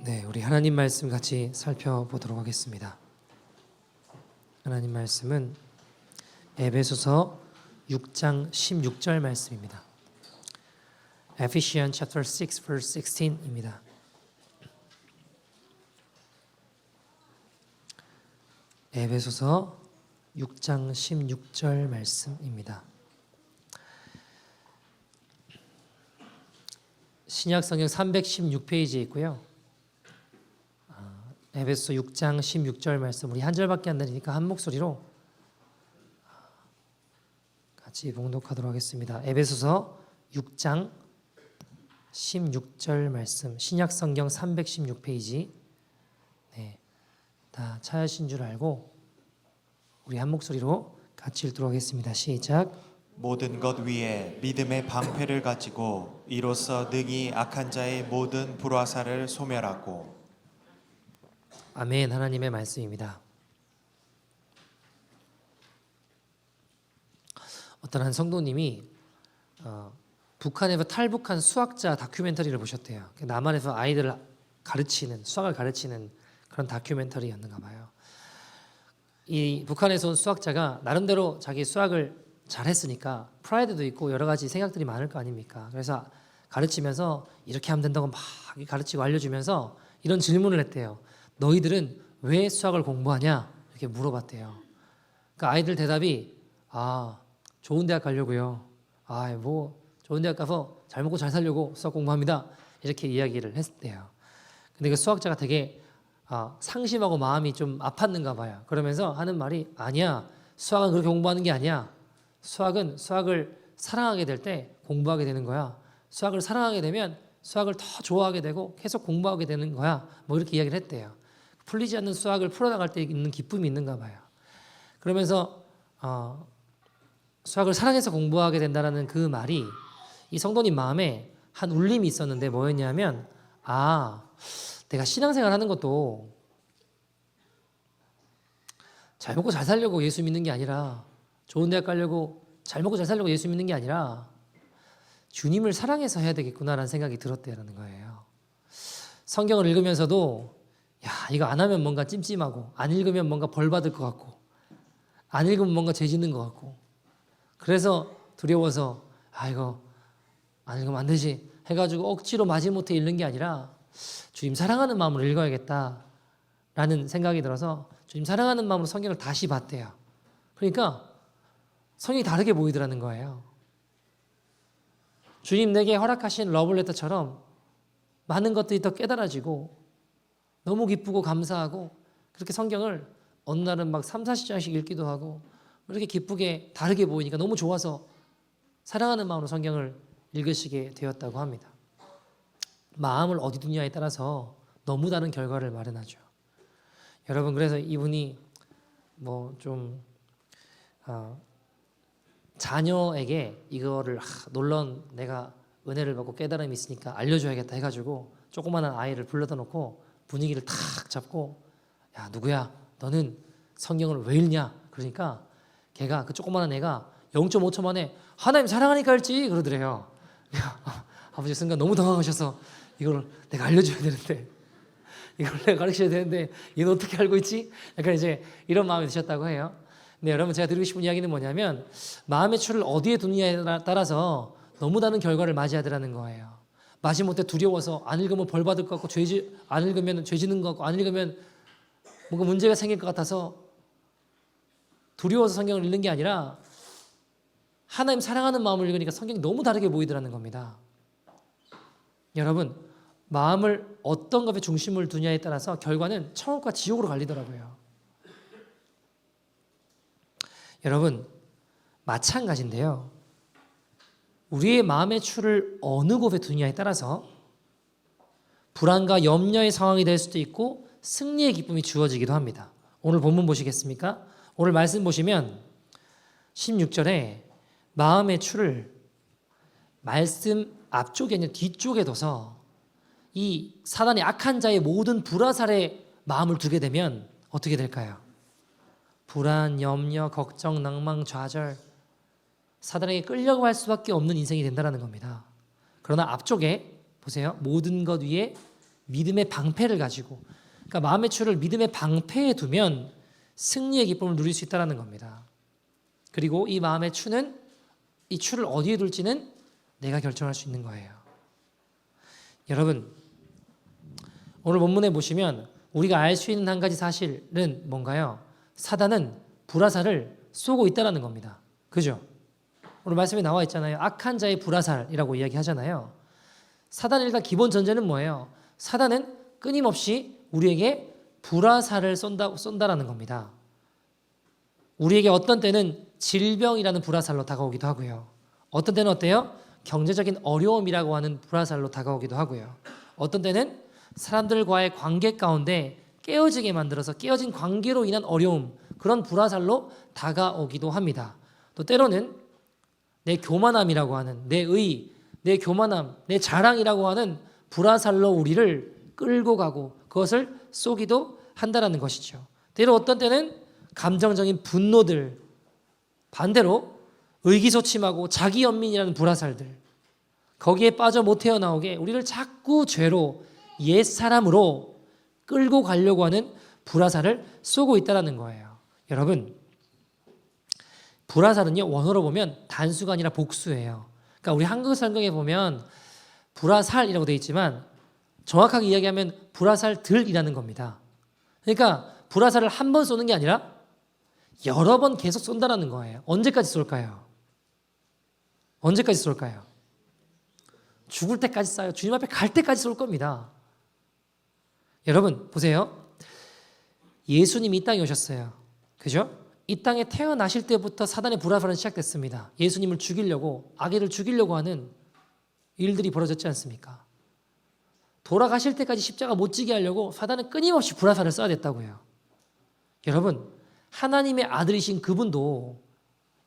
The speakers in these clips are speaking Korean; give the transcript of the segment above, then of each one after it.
네, 우리 하나님 말씀 같이 살펴보도록 하겠습니다. 하나님 말씀은 에베소서 6장 16절 말씀입니다. Ephesians chapter 6 verse 16입니다. 에베소서 6장 16절 말씀입니다. 신약 성경 316페이지에 있고요. 에베소서 6장 16절 말씀, 우리 한 절밖에 안 되니까 한 목소리로 같이 봉독하도록 하겠습니다. 에베소서 6장 16절 말씀, 신약 성경 316페이지. 네, 다 찾으신 줄 알고 우리 한 목소리로 같이 읽도록 하겠습니다. 시작. 모든 것 위에 믿음의 방패를 가지고 이로써 능히 악한 자의 모든 불화살을 소멸하고. 아멘. 하나님의 말씀입니다. 어떤 한 성도님이 북한에서 탈북한 수학자 다큐멘터리를 보셨대요. 남한에서 아이들을 가르치는, 수학을 가르치는 그런 다큐멘터리였는가 봐요. 이 북한에서 온 수학자가 나름대로 자기 수학을 잘했으니까 프라이드도 있고 여러 가지 생각들이 많을 거 아닙니까? 그래서 가르치면서 이렇게 하면 된다고 막 가르치고 알려주면서 이런 질문을 했대요. 너희들은 왜 수학을 공부하냐? 이렇게 물어봤대요. 그러니까 아이들 대답이 좋은 대학 가려고요. 좋은 대학 가서 잘 먹고 잘 살려고 수학 공부합니다. 이렇게 이야기를 했대요. 근데 그 수학자가 되게 상심하고 마음이 좀 아팠는가 봐요. 그러면서 하는 말이 아니야. 수학은 그렇게 공부하는 게 아니야. 수학은 수학을 사랑하게 될 때 공부하게 되는 거야. 수학을 사랑하게 되면 수학을 더 좋아하게 되고 계속 공부하게 되는 거야. 뭐 이렇게 이야기를 했대요. 풀리지 않는 수학을 풀어나갈 때 있는 기쁨이 있는가 봐요. 그러면서 수학을 사랑해서 공부하게 된다는 그 말이 이 성도님 마음에 한 울림이 있었는데 뭐였냐면 내가 신앙생활 하는 것도 잘 먹고 잘 살려고 예수 믿는 게 아니라, 좋은 대학 가려고 잘 먹고 잘 살려고 예수 믿는 게 아니라 주님을 사랑해서 해야 되겠구나라는 생각이 들었대라는 거예요. 성경을 읽으면서도 이거 안 하면 뭔가 찜찜하고, 안 읽으면 뭔가 벌 받을 것 같고, 안 읽으면 뭔가 죄 짓는 것 같고, 그래서 두려워서 이거 안 읽으면 안 되지 해가지고 억지로 마지못해 읽는 게 아니라 주님 사랑하는 마음으로 읽어야겠다라는 생각이 들어서 주님 사랑하는 마음으로 성경을 다시 봤대요. 그러니까 성경이 다르게 보이더라는 거예요. 주님 내게 허락하신 러블레터처럼 많은 것들이 더 깨달아지고 너무 기쁘고 감사하고, 그렇게 성경을 어느 날은 막 3, 40장씩 읽기도 하고 이렇게 기쁘게 다르게 보이니까 너무 좋아서 사랑하는 마음으로 성경을 읽으시게 되었다고 합니다. 마음을 어디 두냐에 따라서 너무 다른 결과를 마련하죠. 여러분, 그래서 이분이 자녀에게 이거를 놀라운 내가 은혜를 받고 깨달음이 있으니까 알려줘야겠다 해가지고 조그마한 아이를 불러다 놓고 분위기를 탁 잡고 누구야 너는 성경을 왜 읽냐? 그러니까 걔가, 그 조그마한 애가 0.5초 만에 하나님 사랑하니까 읽지 그러더래요. 아버지 순간 너무 당황하셔서 이걸 내가 알려줘야 되는데, 이걸 내가 가르쳐야 되는데 얘는 어떻게 알고 있지? 약간 이제 이런 마음이 드셨다고 해요. 근데 여러분, 제가 드리고 싶은 이야기는 뭐냐면 마음의 추를 어디에 두느냐에 따라서 너무 다른 결과를 맞이해야 되라는 거예요. 마지못해 두려워서 안 읽으면 벌 받을 것 같고, 안 읽으면 죄 지는 것 같고, 안 읽으면 뭔가 문제가 생길 것 같아서 두려워서 성경을 읽는 게 아니라 하나님 사랑하는 마음을 읽으니까 성경이 너무 다르게 보이더라는 겁니다. 여러분, 마음을 어떤 것에 중심을 두냐에 따라서 결과는 천국과 지옥으로 갈리더라고요. 여러분, 마찬가지인데요. 우리의 마음의 추를 어느 곳에 두냐에 따라서 불안과 염려의 상황이 될 수도 있고 승리의 기쁨이 주어지기도 합니다. 오늘 본문 보시겠습니까? 오늘 말씀 보시면 16절에 마음의 추를 말씀 앞쪽에 아니라 뒤쪽에 둬서 이 사단의 악한 자의 모든 불화살에 마음을 두게 되면 어떻게 될까요? 불안, 염려, 걱정, 낭망, 좌절, 사단에게 끌려고 할 수밖에 없는 인생이 된다는 겁니다. 그러나 앞쪽에 보세요. 모든 것 위에 믿음의 방패를 가지고, 그러니까 마음의 추를 믿음의 방패에 두면 승리의 기쁨을 누릴 수 있다는 겁니다. 그리고 이 마음의 추는, 이 추를 어디에 둘지는 내가 결정할 수 있는 거예요. 여러분, 오늘 본문에 보시면 우리가 알 수 있는 한 가지 사실은 뭔가요? 사단은 불화살을 쏘고 있다는 겁니다. 그죠? 오늘 말씀에 나와 있잖아요. 악한 자의 불화살이라고 이야기하잖아요. 사단의 일단 기본 전제는 뭐예요? 사단은 끊임없이 우리에게 불화살을 쏜다라는 겁니다. 우리에게 어떤 때는 질병이라는 불화살로 다가오기도 하고요. 어떤 때는 어때요? 경제적인 어려움이라고 하는 불화살로 다가오기도 하고요. 어떤 때는 사람들과의 관계 가운데 깨어지게 만들어서 깨어진 관계로 인한 어려움, 그런 불화살로 다가오기도 합니다. 또 때로는 내 교만함이라고 하는, 내 의, 내 교만함, 내 자랑이라고 하는 불화살로 우리를 끌고 가고 그것을 쏘기도 한다는 것이죠. 때로 어떤 때는 감정적인 분노들, 반대로 의기소침하고 자기연민이라는 불화살들, 거기에 빠져 못 헤어나오게 우리를 자꾸 죄로, 옛사람으로 끌고 가려고 하는 불화살을 쏘고 있다는 거예요. 여러분, 불화살은요, 원어로 보면 단수가 아니라 복수예요. 그러니까 우리 한국 성경에 보면 불화살이라고 되어 있지만 정확하게 이야기하면 불화살들이라는 겁니다. 그러니까 불화살을 한 번 쏘는 게 아니라 여러 번 계속 쏜다는 거예요. 언제까지 쏠까요? 언제까지 쏠까요? 죽을 때까지 쏴요. 주님 앞에 갈 때까지 쏠 겁니다. 여러분 보세요. 예수님이 이 땅에 오셨어요. 그죠? 이 땅에 태어나실 때부터 사단의 불화살은 시작됐습니다. 예수님을 죽이려고, 아기를 죽이려고 하는 일들이 벌어졌지 않습니까? 돌아가실 때까지 십자가 못 지게 하려고 사단은 끊임없이 불화살을 쏴야 됐다고요. 여러분, 하나님의 아들이신 그분도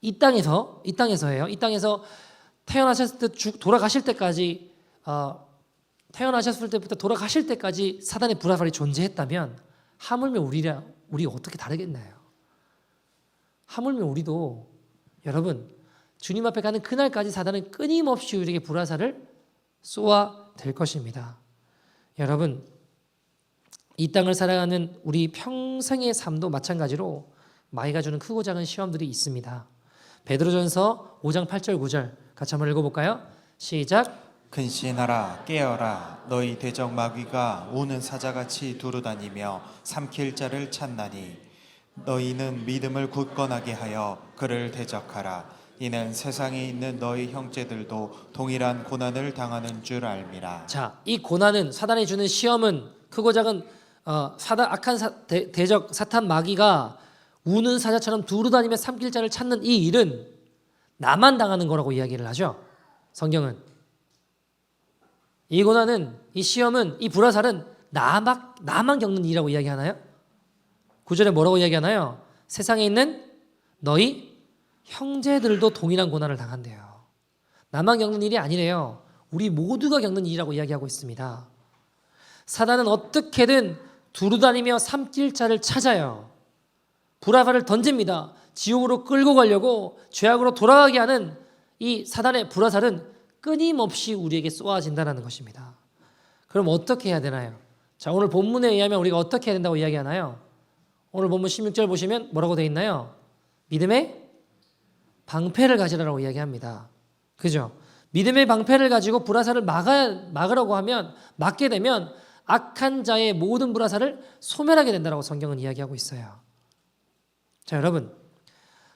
이 땅에서예요. 이 땅에서 태어나셨을 때 돌아가실 때까지, 태어나셨을 때부터 돌아가실 때까지 사단의 불화살이 존재했다면 하물며 우리 어떻게 다르겠나요? 하물며 우리도, 여러분, 주님 앞에 가는 그날까지 사단은 끊임없이 우리에게 불화살을 쏘아 댈 것입니다. 여러분, 이 땅을 살아가는 우리 평생의 삶도 마찬가지로 마귀가 주는 크고 작은 시험들이 있습니다. 베드로전서 5장 8절 9절 같이 한번 읽어볼까요? 시작. 근신하라 깨어라 너희 대적 마귀가 우는 사자같이 두루다니며 삼킬 자를 찾나니 너희는 믿음을 굳건하게 하여 그를 대적하라. 이는 세상에 있는 너희 형제들도 동일한 고난을 당하는 줄 알미라. 자, 이 고난은, 사단이 주는 시험은, 크고 작은 악한 대적 사탄 마귀가 우는 사자처럼 두루다니며 삼킬 자를 찾는 이 일은 나만 당하는 거라고 이야기를 하죠. 성경은 이 고난은, 이 시험은, 이 불화살은 나만 겪는 일이라고 이야기하나요? 9절에 뭐라고 이야기하나요? 세상에 있는 너희 형제들도 동일한 고난을 당한대요. 나만 겪는 일이 아니래요. 우리 모두가 겪는 일이라고 이야기하고 있습니다. 사단은 어떻게든 두루다니며 삼킬 자를 찾아요. 불화살을 던집니다. 지옥으로 끌고 가려고, 죄악으로 돌아가게 하는 이 사단의 불화살은 끊임없이 우리에게 쏘아진다는 것입니다. 그럼 어떻게 해야 되나요? 자, 오늘 본문에 의하면 우리가 어떻게 해야 된다고 이야기하나요? 오늘 본문 16절 보시면 뭐라고 되어 있나요? 믿음의 방패를 가지라고 이야기합니다. 그죠? 믿음의 방패를 가지고 불화살을 막으라고 하면, 막게 되면 악한 자의 모든 불화살을 소멸하게 된다고 성경은 이야기하고 있어요. 자, 여러분,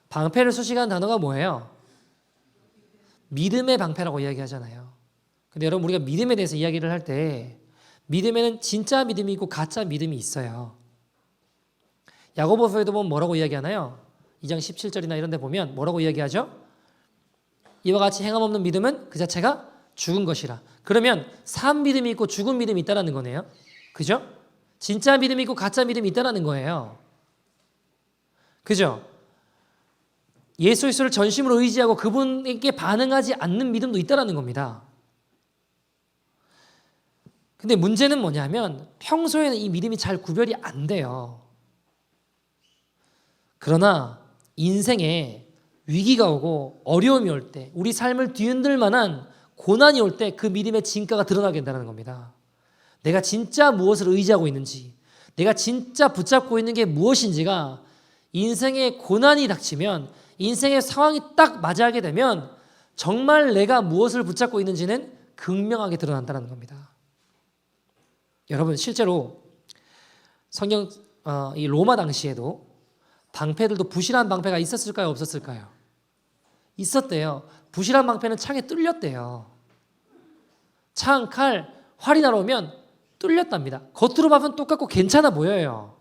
방패를 수식하는 단어가 뭐예요? 믿음의 방패라고 이야기하잖아요. 근데 여러분, 우리가 믿음에 대해서 이야기를 할 때 믿음에는 진짜 믿음이 있고 가짜 믿음이 있어요. 야고보서에도 보면 뭐라고 이야기하나요? 2장 17절이나 이런 데 보면 뭐라고 이야기하죠? 이와 같이 행함 없는 믿음은 그 자체가 죽은 것이라. 그러면 산 믿음이 있고 죽은 믿음이 있다는 거네요. 그죠? 진짜 믿음이 있고 가짜 믿음이 있다는 거예요. 그죠? 예수 그리스도를 전심으로 의지하고 그분에게 반응하지 않는 믿음도 있다는 겁니다. 근데 문제는 뭐냐면 평소에는 이 믿음이 잘 구별이 안 돼요. 그러나 인생에 위기가 오고 어려움이 올 때, 우리 삶을 뒤흔들 만한 고난이 올 때 그 믿음의 진가가 드러나게 된다는 겁니다. 내가 진짜 무엇을 의지하고 있는지, 내가 진짜 붙잡고 있는 게 무엇인지가 인생의 고난이 닥치면, 인생의 상황이 딱 맞이하게 되면 정말 내가 무엇을 붙잡고 있는지는 극명하게 드러난다는 겁니다. 여러분, 실제로 성경 이 로마 당시에도 방패들도 부실한 방패가 있었을까요? 없었을까요? 있었대요. 부실한 방패는 창에 뚫렸대요. 창, 칼, 활이 날아오면 뚫렸답니다. 겉으로 봐면 똑같고 괜찮아 보여요.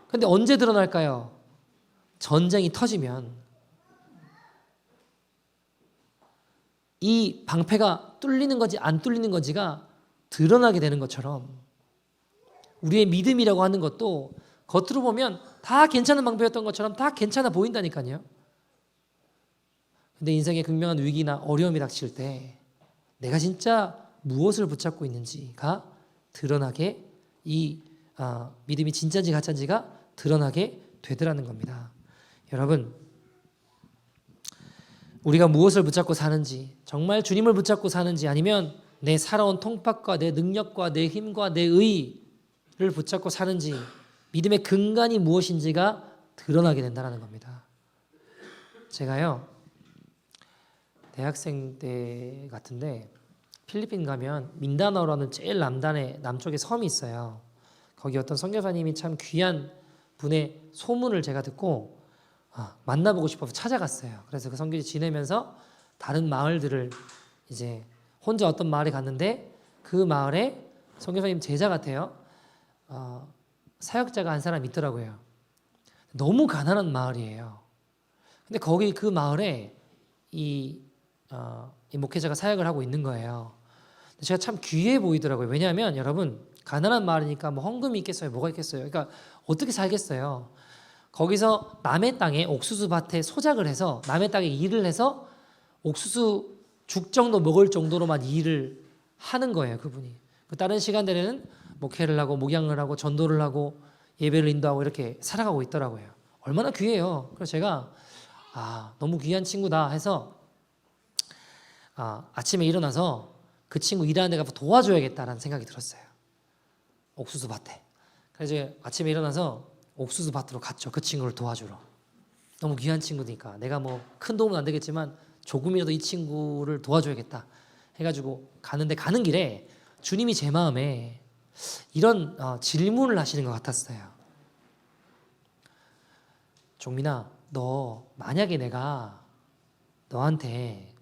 근데 언제 드러날까요? 전쟁이 터지면 이 방패가 뚫리는 건지 안 뚫리는 건지가 드러나게 되는 것처럼 우리의 믿음이라고 하는 것도 겉으로 보면 다 괜찮은 방패였던 것처럼 다 괜찮아 보인다니까요. 근데 인생의 극명한 위기나 어려움이 닥칠 때 내가 진짜 무엇을 붙잡고 있는지가 드러나게 이 믿음이 진짜인지 가짜인지가 드러나게 되더라는 겁니다. 여러분, 우리가 무엇을 붙잡고 사는지, 정말 주님을 붙잡고 사는지, 아니면 내 살아온 통팍과 내 능력과 내 힘과 내 의를 붙잡고 사는지, 믿음의 근간이 무엇인지가 드러나게 된다는 겁니다. 제가요, 대학생 때 같은데 필리핀 가면 민다나오라는 제일 남쪽에 섬이 있어요. 거기 어떤 선교사님이 참 귀한 분의 소문을 제가 듣고 만나보고 싶어서 찾아갔어요. 그래서 그 선교지 지내면서 다른 마을들을 이제 혼자 어떤 마을에 갔는데 그 마을에 선교사님 제자 같아요. 사역자가 한 사람 있더라고요. 너무 가난한 마을이에요. 근데 거기 그 마을에 이 목회자가 사역을 하고 있는 거예요. 제가 참 귀해 보이더라고요. 왜냐하면 여러분, 가난한 마을이니까 뭐 헌금이 있겠어요? 뭐가 있겠어요? 그러니까 어떻게 살겠어요? 거기서 남의 땅에 옥수수 밭에 소작을 해서 남의 땅에 일을 해서 옥수수 죽 정도 먹을 정도로만 일을 하는 거예요, 그분이. 그 다른 시간대에는 목회를 하고 목양을 하고 전도를 하고 예배를 인도하고 이렇게 살아가고 있더라고요. 얼마나 귀해요. 그래서 제가 너무 귀한 친구다 해서 아침에 일어나서 그 친구 일하는 데 가서 도와줘야겠다라는 생각이 들었어요. 옥수수 밭에. 그래서 이제 아침에 일어나서 옥수수 밭으로 갔죠. 그 친구를 도와주러. 너무 귀한 친구니까 내가 뭐 큰 도움은 안 되겠지만 조금이라도 이 친구를 도와줘야겠다 해가지고 가는데, 가는 길에 주님이 제 마음에 이런 질문을 하시는 것 같았어요. 종민아, 너 만약에 내가 너한테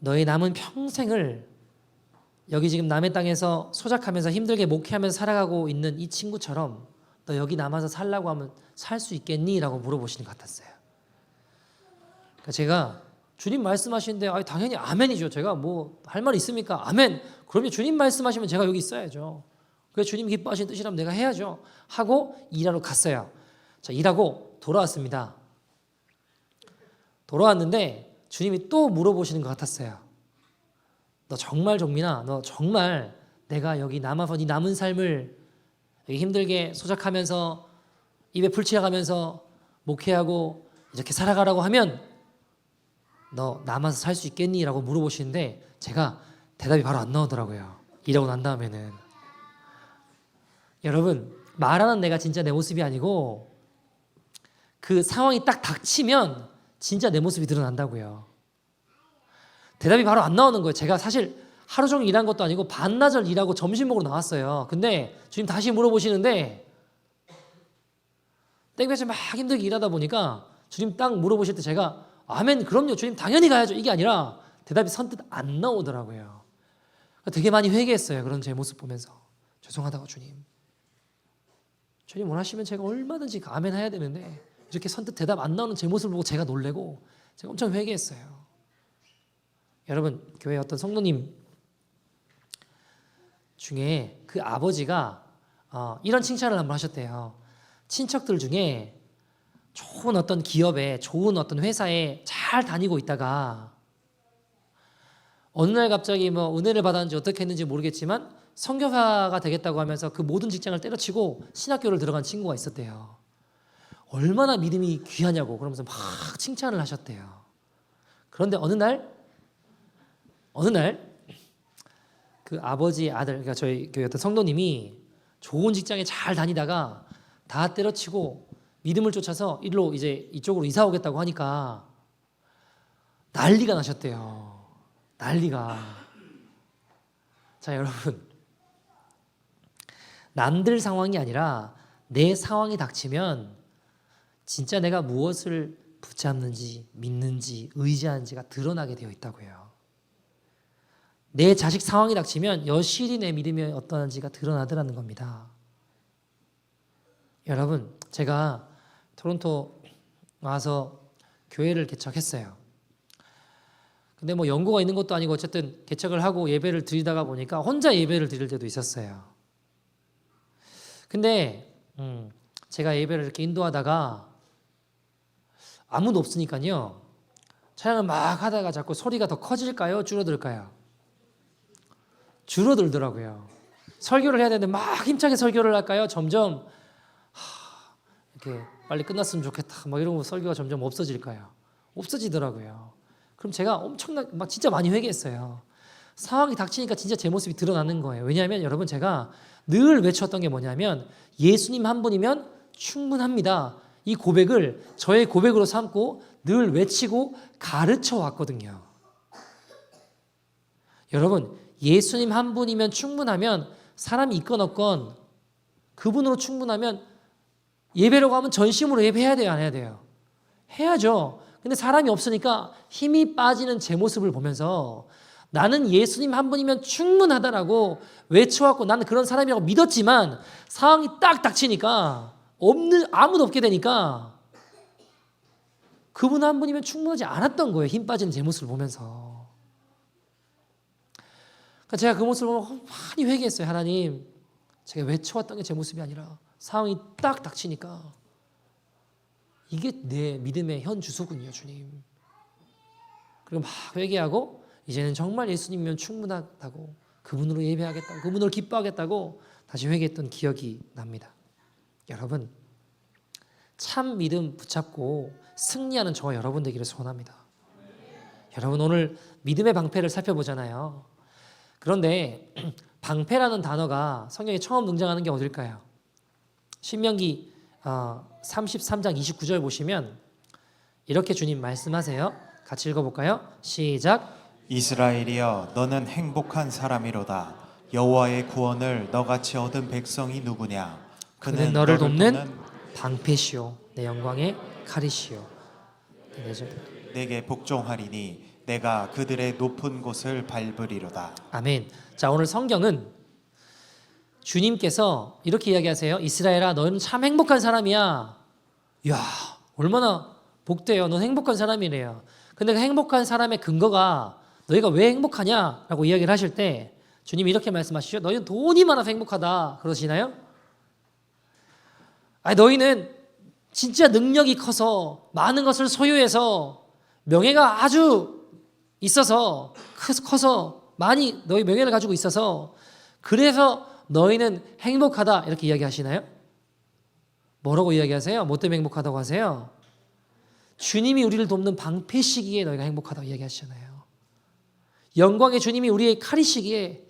너의 남은 평생을 여기 지금 남의 땅에서 소작하면서 힘들게 목회하면서 살아가고 있는 이 친구처럼 너 여기 남아서 살라고 하면 살 수 있겠니? 라고 물어보시는 것 같았어요. 그러니까 제가 주님 말씀하시는데 당연히 아멘이죠. 제가 뭐 할 말 있습니까? 아멘. 그러면 주님 말씀하시면 제가 여기 있어야죠. 그래서 주님 기뻐하시는 뜻이라면 내가 해야죠. 하고 일하러 갔어요. 자, 일하고 돌아왔습니다. 돌아왔는데 주님이 또 물어보시는 것 같았어요. 너 정말 종민아, 너 정말 내가 여기 남아서 네 남은 삶을 여기 힘들게 소작하면서 입에 풀칠해가면서 목회하고 이렇게 살아가라고 하면 너 남아서 살 수 있겠니? 라고 물어보시는데 제가 대답이 바로 안 나오더라고요. 일하고 난 다음에는. 여러분, 말하는 내가 진짜 내 모습이 아니고 그 상황이 딱 닥치면 진짜 내 모습이 드러난다고요. 대답이 바로 안 나오는 거예요. 제가 사실 하루 종일 일한 것도 아니고 반나절 일하고 점심 먹으러 나왔어요. 근데 주님 다시 물어보시는데 땡볕에 막 힘들게 일하다 보니까 주님 딱 물어보실 때 제가 아멘, 그럼요, 주님 당연히 가야죠, 이게 아니라 대답이 선뜻 안 나오더라고요. 되게 많이 회개했어요. 그런 제 모습 보면서. 죄송하다고 주님 원하시면 제가 얼마든지 아멘 해야 되는데 이렇게 선뜻 대답 안 나오는 제 모습을 보고 제가 놀래고 제가 엄청 회개했어요. 여러분, 교회 어떤 성도님 중에 그 아버지가 이런 칭찬을 한번 하셨대요. 친척들 중에 좋은 어떤 기업에, 좋은 어떤 회사에 잘 다니고 있다가 어느 날 갑자기 뭐 은혜를 받았는지 어떻게 했는지 모르겠지만 선교사가 되겠다고 하면서 그 모든 직장을 때려치고 신학교를 들어간 친구가 있었대요. 얼마나 믿음이 귀하냐고 그러면서 막 칭찬을 하셨대요. 그런데 어느 날 어느 날 그 아버지 아들, 그러니까 저희 교회 어떤 성도님이 좋은 직장에 잘 다니다가 다 때려치고 믿음을 쫓아서 일로 이제 이쪽으로 이사 오겠다고 하니까 난리가 나셨대요. 난리가. 자, 여러분, 남들 상황이 아니라 내 상황이 닥치면 진짜 내가 무엇을 붙잡는지 믿는지 의지하는지가 드러나게 되어 있다고요. 내 자식 상황이 닥치면 여실히 내 믿음이 어떠한지가 드러나더라는 겁니다. 여러분, 제가 토론토 와서 교회를 개척했어요. 근데 뭐 연고가 있는 것도 아니고 어쨌든 개척을 하고 예배를 드리다가 보니까 혼자 예배를 드릴 때도 있었어요. 근데 제가 예배를 이렇게 인도하다가 아무도 없으니까요. 찬양을 막 하다가 자꾸 소리가 더 커질까요? 줄어들까요? 줄어들더라고요. 설교를 해야 되는데 막 힘차게 설교를 할까요? 점점 이렇게 빨리 끝났으면 좋겠다. 뭐 이런 설교가 점점 없어질까요? 없어지더라고요. 그럼 제가 엄청나게 막 진짜 많이 회개했어요. 상황이 닥치니까 진짜 제 모습이 드러나는 거예요. 왜냐하면 여러분 제가 늘 외쳤던 게 뭐냐면 예수님 한 분이면 충분합니다. 이 고백을 저의 고백으로 삼고 늘 외치고 가르쳐 왔거든요. 여러분 예수님 한 분이면 충분하면 사람이 있건 없건 그분으로 충분하면 예배로 가면 전심으로 예배해야 돼요? 안 해야 돼요? 해야죠. 근데 사람이 없으니까 힘이 빠지는 제 모습을 보면서 나는 예수님 한 분이면 충분하다라고 외쳐왔고 나는 그런 사람이라고 믿었지만 상황이 딱 닥치니까 아무도 없게 되니까 그분 한 분이면 충분하지 않았던 거예요. 힘 빠지는 제 모습을 보면서. 그러니까 제가 그 모습을 보면 많이 회개했어요. 하나님, 제가 외쳐왔던 게 제 모습이 아니라 상황이 딱 닥치니까 이게 내 믿음의 현 주소군요, 주님. 그리고 막 회개하고 이제는 정말 예수님이면 충분하다고 그분으로 예배하겠다고 그분으로 기뻐하겠다고 다시 회개했던 기억이 납니다. 여러분, 참 믿음 붙잡고 승리하는 저와 여러분 되기를 소원합니다. 여러분 오늘 믿음의 방패를 살펴보잖아요. 그런데 방패라는 단어가 성경에 처음 등장하는 게 어딜까요? 신명기 33장 29절 보시면 이렇게 주님 말씀하세요. 같이 읽어볼까요? 시작. 이스라엘이여 너는 행복한 사람이로다. 여호와의 구원을 너같이 얻은 백성이 누구냐? 그는 너를 돕는 방패시오 내 영광의 칼이시오. 내게 복종하리니 내가 그들의 높은 곳을 밟으리로다. 아멘. 자, 오늘 성경은 주님께서 이렇게 이야기하세요. 이스라엘아 너는 참 행복한 사람이야. 이야 얼마나 복돼요. 넌 행복한 사람이래요. 근데 그 행복한 사람의 근거가 너희가 왜 행복하냐라고 이야기를 하실 때 주님이 이렇게 말씀하시죠. 너희는 돈이 많아서 행복하다 그러시나요? 아니 너희는 진짜 능력이 커서 많은 것을 소유해서 명예가 아주 있어서 커서 많이 너희 명예를 가지고 있어서 그래서 너희는 행복하다 이렇게 이야기하시나요? 뭐라고 이야기하세요? 뭐 때문에 행복하다고 하세요? 주님이 우리를 돕는 방패시기에 너희가 행복하다고 이야기하시잖아요. 영광의 주님이 우리의 칼이시기에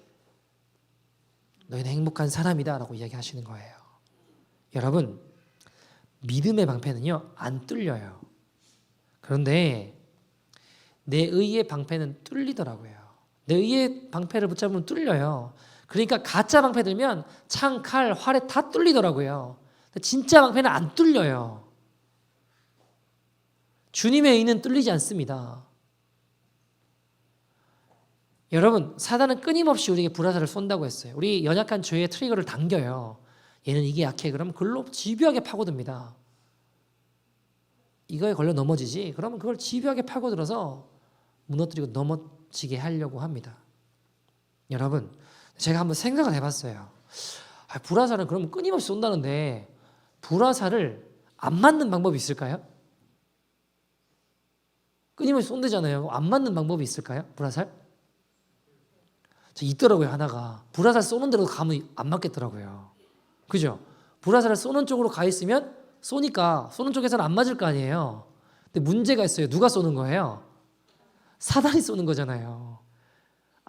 너희는 행복한 사람이다 라고 이야기하시는 거예요. 여러분 믿음의 방패는요 안 뚫려요. 그런데 내 의의 방패는 뚫리더라고요. 내 의의 방패를 붙잡으면 뚫려요. 그러니까 가짜 방패 들면 창, 칼, 활에 다 뚫리더라고요. 진짜 방패는 안 뚫려요. 주님의 의는 뚫리지 않습니다. 여러분 사단은 끊임없이 우리에게 불화살을 쏜다고 했어요. 우리 연약한 죄의 트리거를 당겨요. 얘는 이게 약해. 그러면 그걸로 집요하게 파고듭니다. 이거에 걸려 넘어지지. 그러면 그걸 집요하게 파고들어서 무너뜨리고 넘어지게 하려고 합니다. 여러분 제가 한번 생각을 해봤어요. 불화살은 그러면 끊임없이 쏜다는데 불화살을 안 맞는 방법이 있을까요? 끊임없이 쏜대잖아요. 안 맞는 방법이 있을까요? 불화살? 있더라고요 하나가. 불화살 쏘는 대로 가면 안 맞겠더라고요. 그죠? 불화살을 쏘는 쪽으로 가 있으면 쏘니까 쏘는 쪽에서는 안 맞을 거 아니에요. 근데 문제가 있어요. 누가 쏘는 거예요? 사단이 쏘는 거잖아요.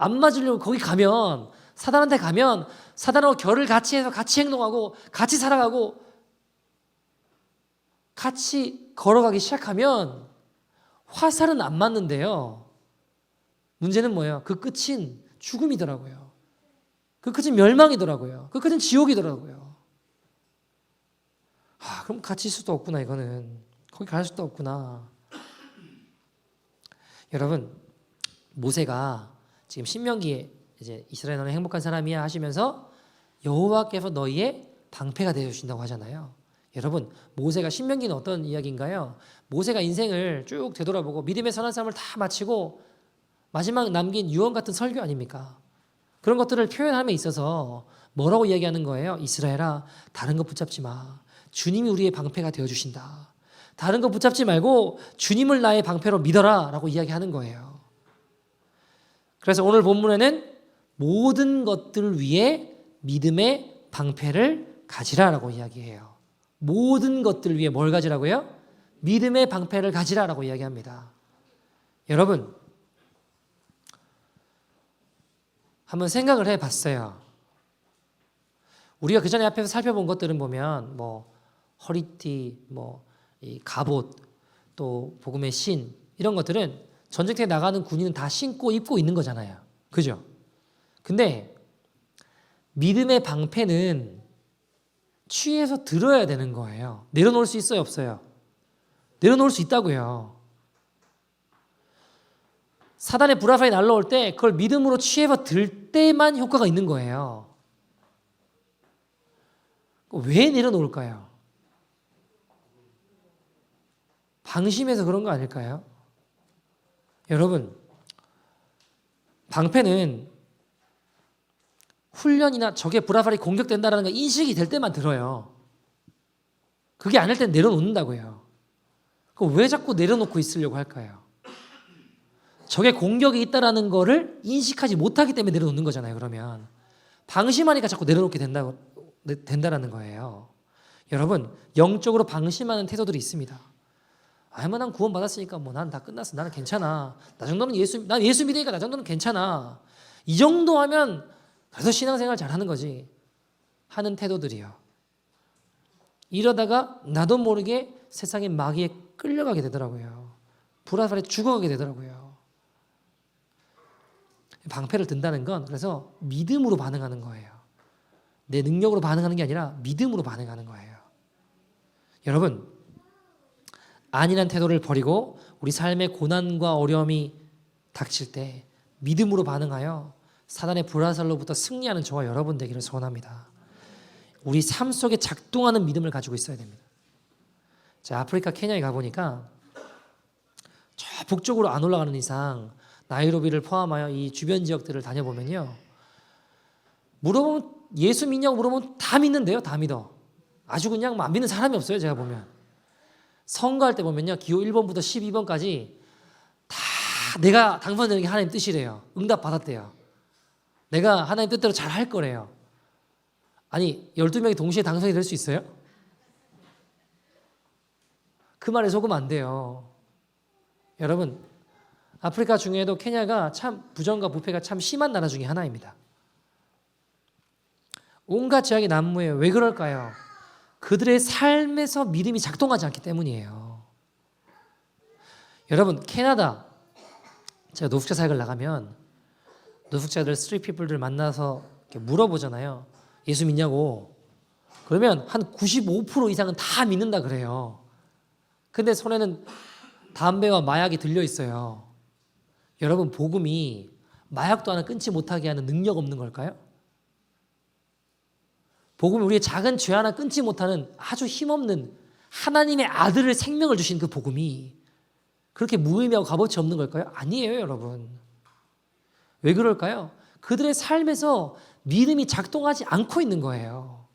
안 맞으려고 거기 가면, 사단한테 가면 사단하고 결을 같이 해서 같이 행동하고 같이 살아가고 같이 걸어가기 시작하면 화살은 안 맞는데요. 문제는 뭐예요? 그 끝인 죽음이더라고요. 그 끝은 멸망이더라고요. 그 끝은 지옥이더라고요. 그럼 같이 있을 수도 없구나. 이거는 거기 갈 수도 없구나. 여러분, 모세가 지금 신명기에 이제 이스라엘 너는 행복한 사람이야 하시면서 여호와께서 너희의 방패가 되어 주신다고 하잖아요. 여러분, 모세가 신명기는 어떤 이야기인가요? 모세가 인생을 쭉 되돌아보고 믿음의 선한 삶을 다 마치고 마지막 남긴 유언 같은 설교 아닙니까? 그런 것들을 표현함에 있어서 뭐라고 이야기하는 거예요? 이스라엘아, 다른 거 붙잡지 마. 주님이 우리의 방패가 되어주신다. 다른 거 붙잡지 말고 주님을 나의 방패로 믿어라 라고 이야기하는 거예요. 그래서 오늘 본문에는 모든 것들 위해 믿음의 방패를 가지라 라고 이야기해요. 모든 것들 위해 뭘 가지라고요? 믿음의 방패를 가지라 라고 이야기합니다. 여러분, 한번 생각을 해봤어요. 우리가 그 전에 앞에서 살펴본 것들은 보면 허리띠, 이 갑옷, 또 복음의 신 이런 것들은 전쟁터에 나가는 군인은 다 신고 입고 있는 거잖아요. 그죠? 근데 믿음의 방패는 취해서 들어야 되는 거예요. 내려놓을 수 있어요, 없어요? 내려놓을 수 있다고요. 사단의 불화살이 날라올 때 그걸 믿음으로 취해서 들 때만 효과가 있는 거예요. 왜 내려놓을까요? 방심해서 그런 거 아닐까요? 여러분, 방패는 훈련이나 적의 불화살이 공격된다는 거 인식이 될 때만 들어요. 그게 아닐 땐 내려놓는다고요. 그럼 왜 자꾸 내려놓고 있으려고 할까요? 적의 공격이 있다는 거를 인식하지 못하기 때문에 내려놓는 거잖아요. 그러면 방심하니까 자꾸 내려놓게 된다는 거예요. 여러분, 영적으로 방심하는 태도들이 있습니다. 난 구원 받았으니까 난 다 끝났어. 나는 괜찮아. 나 정도는 난 예수 믿으니까 나 정도는 괜찮아. 이 정도 하면 그래서 신앙생활 잘하는 거지 하는 태도들이요. 이러다가 나도 모르게 세상의 마귀에 끌려가게 되더라고요. 불화살에 죽어가게 되더라고요. 방패를 든다는 건 그래서 믿음으로 반응하는 거예요. 내 능력으로 반응하는 게 아니라 믿음으로 반응하는 거예요. 여러분, 안일한 태도를 버리고 우리 삶의 고난과 어려움이 닥칠 때 믿음으로 반응하여 사단의 불화살로부터 승리하는 저와 여러분 되기를 소원합니다. 우리 삶 속에 작동하는 믿음을 가지고 있어야 됩니다. 자, 아프리카 케냐에 가보니까 저 북쪽으로 안 올라가는 이상 나이로비를 포함하여 이 주변 지역들을 다녀보면요, 물어보면 예수 믿냐고 물어보면 다 믿는데요. 다 믿어. 아주 그냥 안 믿는 사람이 없어요. 제가 보면 선거할 때 보면요, 기호 1번부터 12번까지 다 내가 당선되는 게 하나님 뜻이래요. 응답 받았대요. 내가 하나님 뜻대로 잘 할 거래요. 아니, 12명이 동시에 당선이 될 수 있어요? 그 말에 속으면 안 돼요. 여러분, 아프리카 중에도 케냐가 참 부정과 부패가 참 심한 나라 중에 하나입니다. 온갖 죄악이 난무해요. 왜 그럴까요? 그들의 삶에서 믿음이 작동하지 않기 때문이에요. 여러분, 캐나다, 제가 노숙자 사역을 나가면 노숙자들, 스트리트피플들 만나서 이렇게 물어보잖아요. 예수 믿냐고. 그러면 한 95% 이상은 다 믿는다 그래요. 근데 손에는 담배와 마약이 들려 있어요. 여러분, 복음이 마약도 하나 끊지 못하게 하는 능력 없는 걸까요? 복음이 우리의 작은 죄 하나 끊지 못하는 아주 힘없는 하나님의 아들을 생명을 주신 그 복음이 그렇게 무의미하고 값어치 없는 걸까요? 아니에요, 여러분. 왜 그럴까요? 그들의 삶에서 믿음이 작동하지 않고 있는 거예요.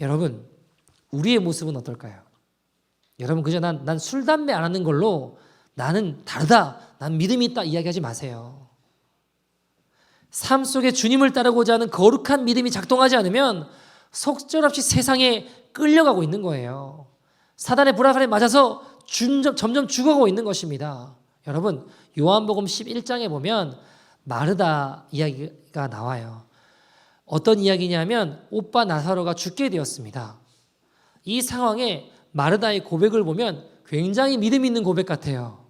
여러분, 우리의 모습은 어떨까요? 여러분, 그저 난 술, 담배 안 하는 걸로 나는 다르다, 난 믿음이 있다 이야기하지 마세요. 삶 속에 주님을 따르고자 하는 거룩한 믿음이 작동하지 않으면 속절없이 세상에 끌려가고 있는 거예요. 사단의 불화살에 맞아서 점점 죽어가고 있는 것입니다. 여러분 요한복음 11장에 보면 마르다 이야기가 나와요. 어떤 이야기냐면 오빠 나사로가 죽게 되었습니다. 이 상황에 마르다의 고백을 보면 굉장히 믿음 있는 고백 같아요.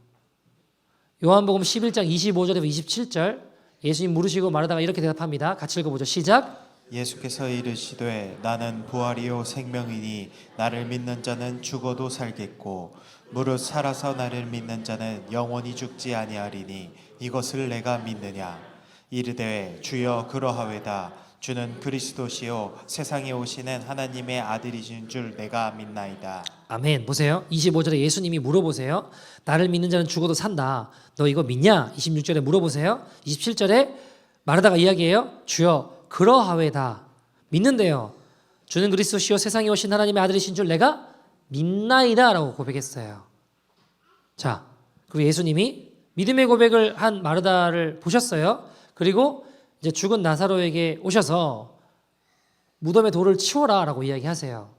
요한복음 11장 25절에서 27절 예수님 물으시고 마르다가 이렇게 대답합니다. 같이 읽어보죠. 시작. 예수께서 이르시되 나는 부활이요 생명이니 나를 믿는 자는 죽어도 살겠고 무릇 살아서 나를 믿는 자는 영원히 죽지 아니하리니 이것을 내가 믿느냐. 이르되 주여 그러하외다. 주는 그리스도시요 세상에 오시는 하나님의 아들이신 줄 내가 믿나이다. 아멘. 보세요. 25절에 예수님이 물어보세요. 나를 믿는 자는 죽어도 산다. 너 이거 믿냐? 26절에 물어보세요. 27절에 마르다가 이야기해요. 주여 그러하외다. 믿는데요. 주는 그리스도시요 세상에 오신 하나님의 아들이신 줄 내가 믿나이다 라고 고백했어요. 자, 그리고 예수님이 믿음의 고백을 한 마르다를 보셨어요. 그리고 이제 죽은 나사로에게 오셔서 무덤의 돌을 치워라 라고 이야기하세요.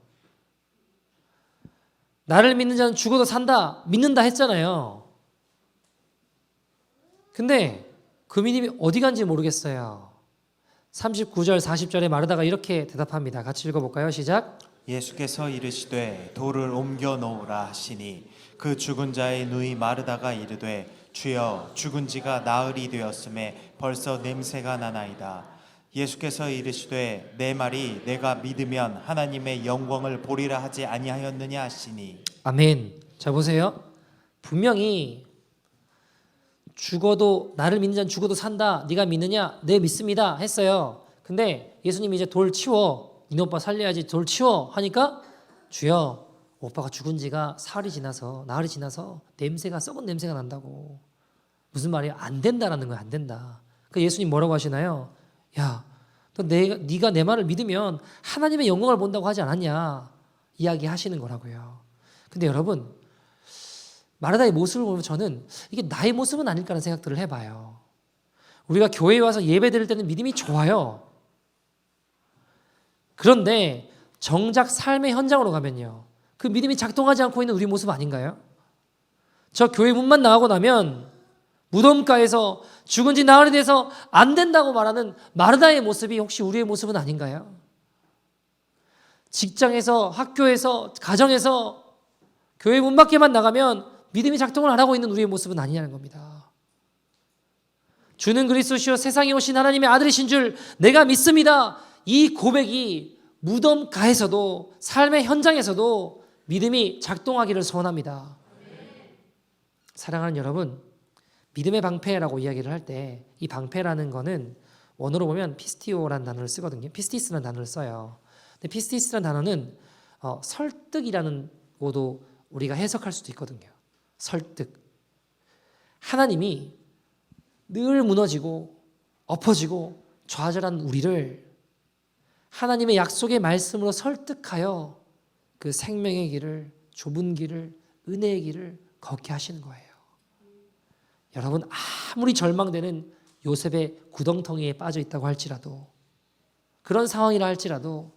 나를 믿는 자는 죽어도 산다, 믿는다 했잖아요. 근데 그 믿음이 어디 간지 모르겠어요. 39절 40절에 마르다가 이렇게 대답합니다. 같이 읽어볼까요? 시작. 예수께서 이르시되 돌을 옮겨 놓으라 하시니 그 죽은 자의 누이 마르다가 이르되 주여 죽은 지가 나흘이 되었음에 벌써 냄새가 나나이다. 예수께서 이르시되 내 말이 내가 믿으면 하나님의 영광을 보리라 하지 아니하였느냐 하시니. 아멘. 자 보세요. 분명히 죽어도 나를 믿는 자는 죽어도 산다. 네가 믿느냐? 네 믿습니다 했어요. 근데 예수님이 이제 돌 치워. 니네 오빠 살려야지. 돌 치워 하니까 주여 오빠가 죽은 지가 사흘이 지나서 나흘이 지나서 냄새가 썩은 냄새가 난다고. 무슨 말이야? 안 된다라는 거야. 안 된다. 그 예수님 뭐라고 하시나요? 야, 네가 내 말을 믿으면 하나님의 영광을 본다고 하지 않았냐? 이야기하시는 거라고요. 근데 여러분 마르다의 모습을 보면 저는 이게 나의 모습은 아닐까라는 생각들을 해봐요. 우리가 교회에 와서 예배 드릴 때는 믿음이 좋아요. 그런데 정작 삶의 현장으로 가면요. 그 믿음이 작동하지 않고 있는 우리 모습 아닌가요? 저 교회 문만 나가고 나면 무덤가에서 죽은 지 나흘이 돼서 안 된다고 말하는 마르다의 모습이 혹시 우리의 모습은 아닌가요? 직장에서, 학교에서, 가정에서 교회 문 밖에만 나가면 믿음이 작동을 안 하고 있는 우리의 모습은 아니냐는 겁니다. 주는 그리스도시요 세상에 오신 하나님의 아들이신 줄 내가 믿습니다. 이 고백이 무덤가에서도 삶의 현장에서도 믿음이 작동하기를 소원합니다. 사랑하는 여러분, 믿음의 방패라고 이야기를 할 때 이 방패라는 거는 원어로 보면 피스티오라는 단어를 쓰거든요. 피스티스라는 단어를 써요. 근데 피스티스라는 단어는 설득이라는 거도 우리가 해석할 수도 있거든요. 설득. 하나님이 늘 무너지고 엎어지고 좌절한 우리를 하나님의 약속의 말씀으로 설득하여 그 생명의 길을, 좁은 길을, 은혜의 길을 걷게 하시는 거예요. 여러분 아무리 절망되는 요셉의 구덩텅이에 빠져 있다고 할지라도 그런 상황이라 할지라도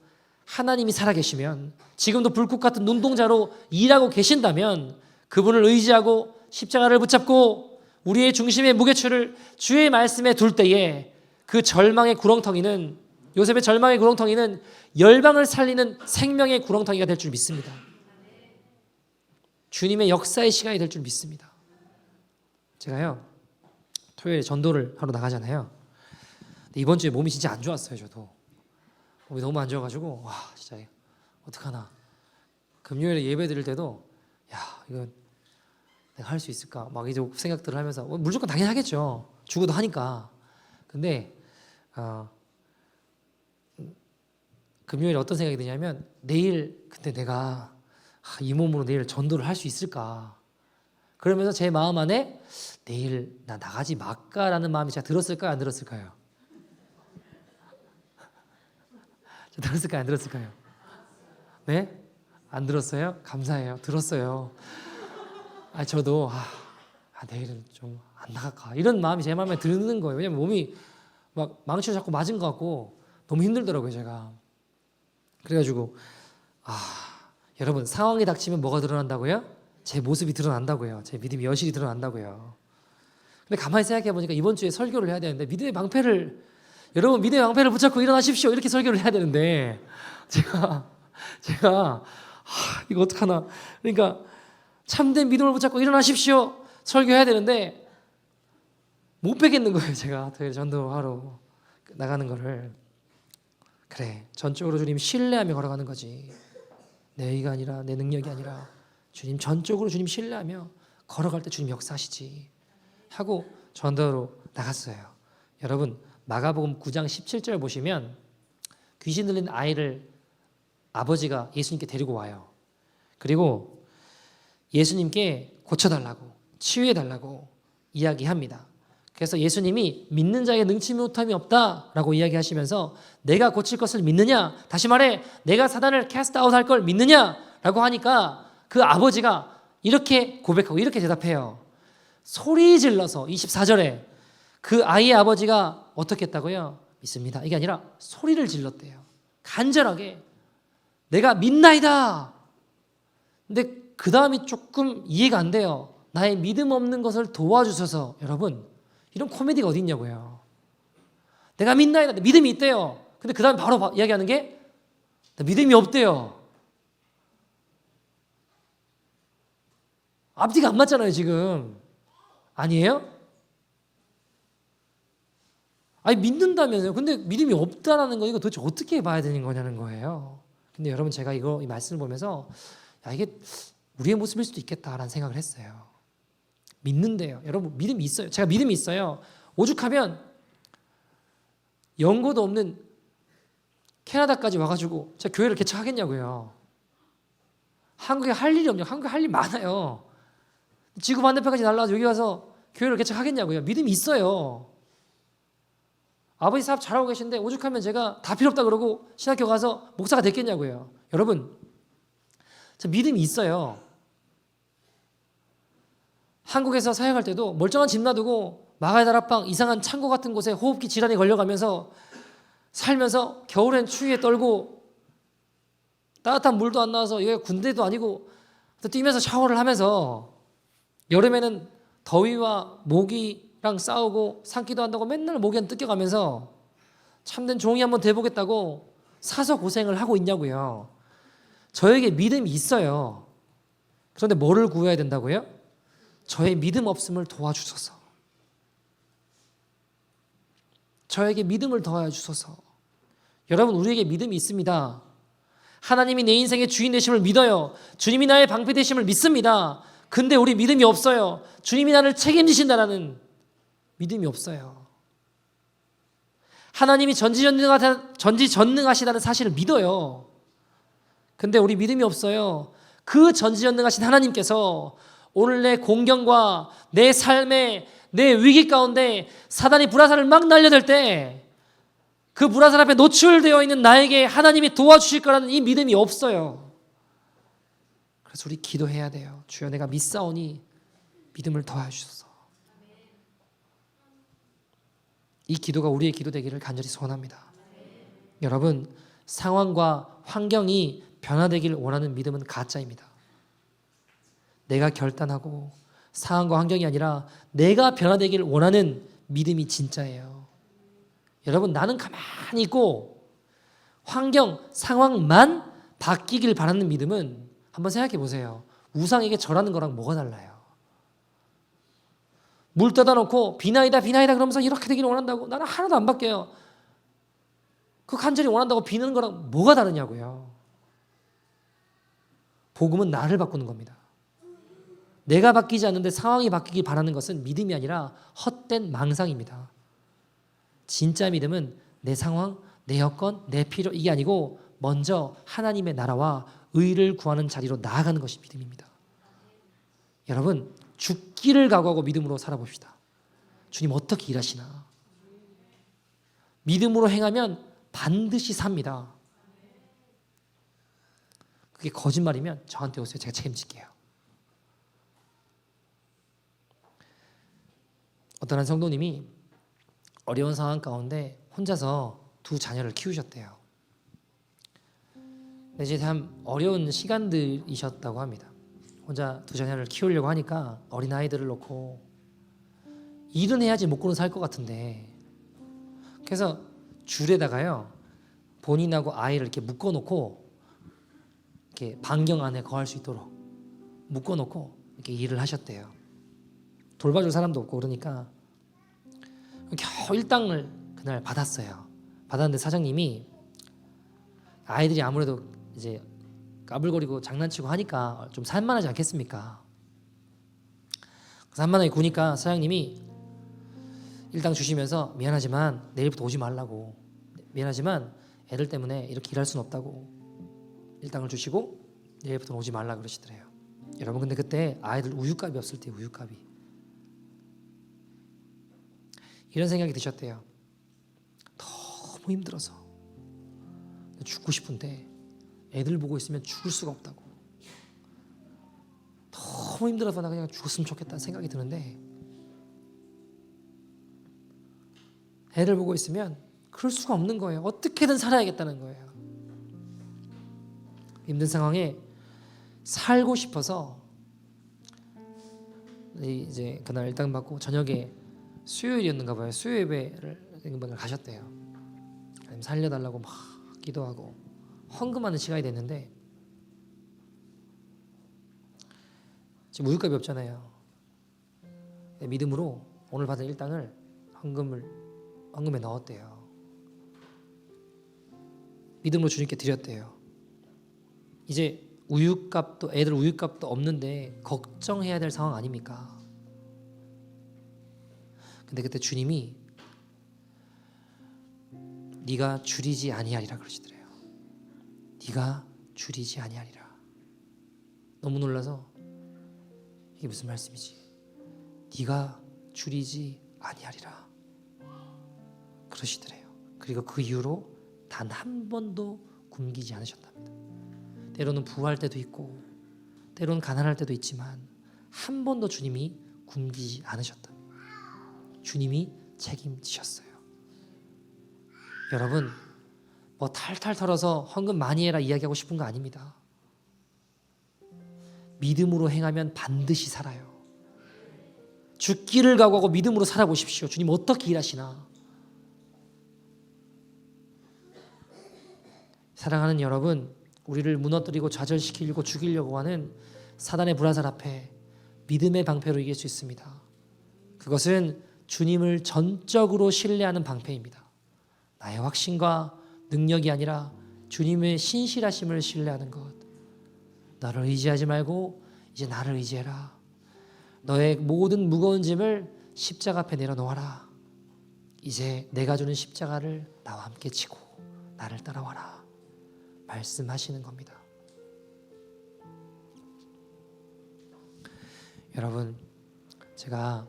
하나님이 살아계시면 지금도 불꽃 같은 눈동자로 일하고 계신다면 그분을 의지하고 십자가를 붙잡고 우리의 중심의 무게추를 주의 말씀에 둘 때에 그 절망의 구렁텅이는 요셉의 절망의 구렁텅이는 열방을 살리는 생명의 구렁텅이가 될 줄 믿습니다. 주님의 역사의 시간이 될 줄 믿습니다. 제가요 토요일에 전도를 하러 나가잖아요. 근데 이번 주에 몸이 진짜 안 좋았어요. 저도 몸이 너무 안 좋아가지고 와 진짜 어떡하나. 금요일에 예배 드릴 때도 야 이거 내가 할 수 있을까 막 이제 생각들을 하면서 무조건 당연히 하겠죠. 죽어도 하니까. 근데 금요일에 어떤 생각이 드냐면 내일 근데 내가 이 몸으로 내일 전도를 할 수 있을까. 그러면서 제 마음 안에 내일 나 나가지 말까라는 마음이 제가 들었을까요? 안 들었을까요? 들었을까요? 안 들었을까요? 네? 안 들었어요? 감사해요. 들었어요. 저도 내일은 좀 안 나갈까 이런 마음이 제 마음에 드는 거예요. 왜냐면 몸이 막 망치로 자꾸 맞은 것 같고 너무 힘들더라고요. 제가. 그래가지고 여러분 상황이 닥치면 뭐가 드러난다고요? 제 모습이 드러난다고요. 제 믿음이 여실히 드러난다고요. 근데 가만히 생각해 보니까 이번 주에 설교를 해야 되는데 여러분 믿음의 방패를 붙잡고 일어나십시오 이렇게 설교를 해야 되는데 제가 이거 어떡하나. 그러니까 참된 믿음을 붙잡고 일어나십시오 설교해야 되는데 못 빼겠는 거예요. 제가 전도하러 나가는 거를. 그래, 전적으로 주님 신뢰하며 걸어가는 거지. 내 의가 아니라 내 능력이 아니라 주님 전적으로 주님 신뢰하며 걸어갈 때 주님 역사하시지 하고 전도로 나갔어요. 여러분 마가복음 9장 17절 보시면 귀신 들린 아이를 아버지가 예수님께 데리고 와요. 그리고 예수님께 고쳐달라고 치유해달라고 이야기합니다. 그래서 예수님이 믿는 자에게 능치 못함이 없다라고 이야기하시면서 내가 고칠 것을 믿느냐? 다시 말해 내가 사단을 캐스트 아웃 할 걸 믿느냐라고 하니까 그 아버지가 이렇게 고백하고 이렇게 대답해요. 소리 질러서 24절에 그 아이의 아버지가 어떻게 했다고요? 믿습니다. 이게 아니라 소리를 질렀대요. 간절하게 내가 믿나이다. 근데 그 다음이 조금 이해가 안 돼요. 나의 믿음 없는 것을 도와주셔서. 여러분 이런 코미디가 어디 있냐고요. 내가 믿나이다. 믿음이 있대요. 근데 그 다음에 바로 이야기하는 게 나 믿음이 없대요. 앞뒤가 안 맞잖아요 지금. 아니에요? 아니 믿는다면서요. 근데 믿음이 없다라는 거 이거 도대체 어떻게 봐야 되는 거냐는 거예요. 근데 여러분 제가 이 말씀을 보면서 이게 우리의 모습일 수도 있겠다라는 생각을 했어요. 믿는데요. 여러분 믿음이 있어요. 제가 믿음이 있어요. 오죽하면 연고도 없는 캐나다까지 와가지고 제가 교회를 개척하겠냐고요. 한국에 할 일이 없냐고. 한국에 할 일 많아요. 지구 반대편까지 날라와서 여기 와서 교회를 개척하겠냐고요. 믿음이 있어요. 아버지 사업 잘하고 계신데 오죽하면 제가 다 필요 없다 그러고 신학교 가서 목사가 됐겠냐고요. 여러분 저 믿음이 있어요. 한국에서 사역할 때도 멀쩡한 집 놔두고 마가의 다락방 이상한 창고 같은 곳에 호흡기 질환에 걸려가면서 살면서 겨울엔 추위에 떨고 따뜻한 물도 안 나와서 이게 군대도 아니고 뛰면서 샤워를 하면서 여름에는 더위와 모기랑 싸우고 산기도 한다고 맨날 모기한테 뜯겨가면서 참된 종이 한번 돼보겠다고 사서 고생을 하고 있냐고요. 저에게 믿음이 있어요. 그런데 뭐를 구해야 된다고요? 저의 믿음 없음을 도와주소서. 저에게 믿음을 더하여주소서. 여러분 우리에게 믿음이 있습니다. 하나님이 내 인생의 주인 되심을 믿어요. 주님이 나의 방패 되심을 믿습니다. 근데 우리 믿음이 없어요. 주님이 나를 책임지신다라는 믿음이 없어요. 하나님이 전지전능하시다는 사실을 믿어요. 근데 우리 믿음이 없어요. 그 전지전능하신 하나님께서 오늘 내 공경과 내 삶의 내 위기 가운데 사단이 불화살을 막 날려댈 때 그 불화살 앞에 노출되어 있는 나에게 하나님이 도와주실 거라는 이 믿음이 없어요. 그래서 우리 기도해야 돼요. 주여 내가 믿사오니 믿음을 더하여주소서. 이 기도가 우리의 기도 되기를 간절히 소원합니다. 여러분 상황과 환경이 변화되길 원하는 믿음은 가짜입니다. 내가 결단하고 상황과 환경이 아니라 내가 변화되길 원하는 믿음이 진짜예요. 여러분 나는 가만히 있고 환경, 상황만 바뀌길 바라는 믿음은 한번 생각해 보세요. 우상에게 절하는 거랑 뭐가 달라요? 물 떠다 놓고 비나이다 그러면서 이렇게 되기를 원한다고 나는 하나도 안 바뀌어요. 그 간절히 원한다고 비는 거랑 뭐가 다르냐고요. 복음은 나를 바꾸는 겁니다. 내가 바뀌지 않는데 상황이 바뀌길 바라는 것은 믿음이 아니라 헛된 망상입니다. 진짜 믿음은 내 상황, 내 여건, 내 필요 이게 아니고 먼저 하나님의 나라와 의를 구하는 자리로 나아가는 것이 믿음입니다. 여러분 죽기를 각오하고 믿음으로 살아봅시다. 주님 어떻게 일하시나? 믿음으로 행하면 반드시 삽니다. 그게 거짓말이면 저한테 오세요. 제가 책임질게요. 어떤 한 성도님이 어려운 상황 가운데 혼자서 두 자녀를 키우셨대요. 근데 이제 참 어려운 시간들이셨다고 합니다. 혼자 두 자녀를 키우려고 하니까 어린 아이들을 놓고 일은 해야지 먹고는 살 것 같은데. 그래서 줄에다가요 본인하고 아이를 이렇게 묶어놓고 이렇게 반경 안에 거할 수 있도록 묶어놓고 이렇게 일을 하셨대요. 돌봐줄 사람도 없고 그러니까 겨우 일당을 그날 받았어요. 받았는데 사장님이 아이들이 아무래도 이제 까불거리고 장난치고 하니까 좀 산만하지 않겠습니까? 산만하게 구니까 사장님이 일당 주시면서 미안하지만 내일부터 오지 말라고, 미안하지만 애들 때문에 이렇게 일할 수는 없다고 일당을 주시고 내일부터 오지 말라 그러시더래요. 여러분 근데 그때 아이들 우유값이 없을 때 우유값이 이런 생각이 드셨대요. 너무 힘들어서 죽고 싶은데 애들 보고 있으면 죽을 수가 없다고. 너무 힘들어서 나 그냥 죽었으면 좋겠다는 생각이 드는데 애를 보고 있으면 그럴 수가 없는 거예요. 어떻게든 살아야겠다는 거예요. 힘든 상황에 살고 싶어서 이제 그날 일당 받고 저녁에 수요일이었는가 봐요. 수요 예배를 가셨대요. 살려달라고 막 기도하고 헌금하는 시간이 됐는데 지금 우유값이 없잖아요. 믿음으로 오늘 받은 일당을 헌금에 넣었대요. 믿음으로 주님께 드렸대요. 이제 우유값도 애들 우유값도 없는데 걱정해야 될 상황 아닙니까? 근데 그때 주님이 네가 줄이지 아니하리라 그러시더래요. 네가 줄이지 아니하리라. 너무 놀라서 이게 무슨 말씀이지? 네가 줄이지 아니하리라 그러시더래요. 그리고 그 이후로 단 한 번도 굶기지 않으셨답니다. 때로는 부할 때도 있고 때로는 가난할 때도 있지만 한 번도 주님이 굶기지 않으셨다. 주님이 책임지셨어요. 여러분 뭐 탈탈 털어서 헌금 많이 해라 이야기하고 싶은 거 아닙니다. 믿음으로 행하면 반드시 살아요. 죽기를 각오하고 믿음으로 살아보십시오. 주님 어떻게 일하시나. 사랑하는 여러분, 우리를 무너뜨리고 좌절시키려고 죽이려고 하는 사단의 불화살 앞에 믿음의 방패로 이길 수 있습니다. 그것은 주님을 전적으로 신뢰하는 방패입니다. 나의 확신과 능력이 아니라 주님의 신실하심을 신뢰하는 것. 너를 의지하지 말고 이제 나를 의지해라. 너의 모든 무거운 짐을 십자가 앞에 내려놓아라. 이제 내가 주는 십자가를 나와 함께 지고 나를 따라와라. 말씀하시는 겁니다. 여러분, 제가